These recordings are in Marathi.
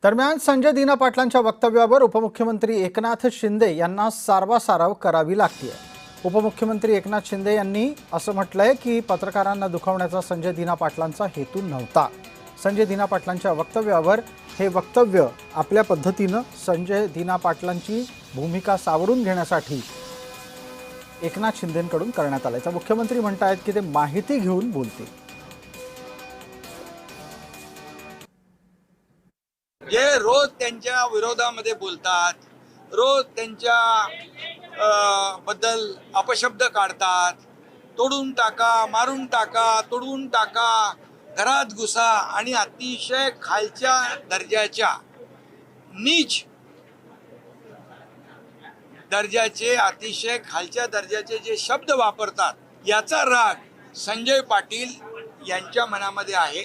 दरम्यान संजय दिना पाटलांच्या वक्तव्यावर उपमुख्यमंत्री एकनाथ शिंदे यांना सारवासारव करावी लागते। उपमुख्यमंत्री एकनाथ शिंदे यांनी असं म्हटलंय की पत्रकारांना दुखावण्याचा संजय दिना पाटलांचा हेतू नव्हता। संजय दिना पाटलांच्या वक्तव्यावर हे वक्तव्य आपल्या पद्धतीने संजय दिना पाटलांची भूमिका सावरून घेण्यासाठी एकनाथ शिंदेंकडून करण्यात आल्याचं मुख्यमंत्री म्हणतात की ते माहिती घेऊन बोलतील। जे रोज त्यांच्या विरोधामध्ये बोलतात, रोज त्यांच्या बद्दल अपशब्द काढतात, तोडून टाका, मारून टाका, तोडून टाका, घरात घुसा आणि अतिशय खालच्या दर्जाच्या नीच दर्जाचे अतिशय खालच्या दर्जाचे जे शब्द वापरतात, याचा राग संजय पाटील यांच्या मनामध्ये आहे।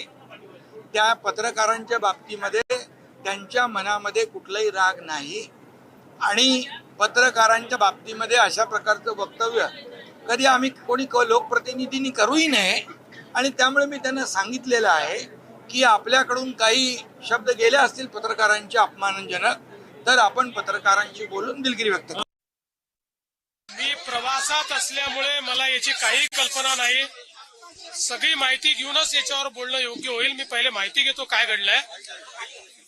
त्या पत्रकारांच्या बाबतीमध्ये त्यांच्या मनामध्ये कुठलाही राग नाही आणि पत्रकारांच्या बाबतीमध्ये अशा प्रकारचं वक्तव्य कधी आम्ही कोणी लोकप्रतिनिधींनी करूही नये। आणि त्यामुळे मी त्यांना सांगितलेलं आहे की आपल्याकडून काही शब्द गेले असतील पत्रकारांचे अपमानजनक, तर आपण पत्रकारांशी बोलून दिलगिरी व्यक्त करू। मी प्रवासात असल्यामुळे मला याची काही कल्पना नाही। सगळी माहिती घेऊनच याच्यावर बोलणं योग्य होईल। मी पहिले माहिती घेतो काय घडलंय।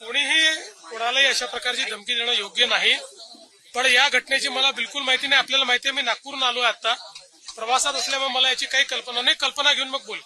कोणीही कोणालाही अशा प्रकारची धमकी देणं योग्य नाही, पण या घटनेची मला बिलकुल माहिती नाही। आपल्याला माहिती आहे मी नागपूरहून आलोय आता, प्रवासात असल्यामुळे मला याची काही कल्पना नाही। कल्पना घेऊन मग बोल।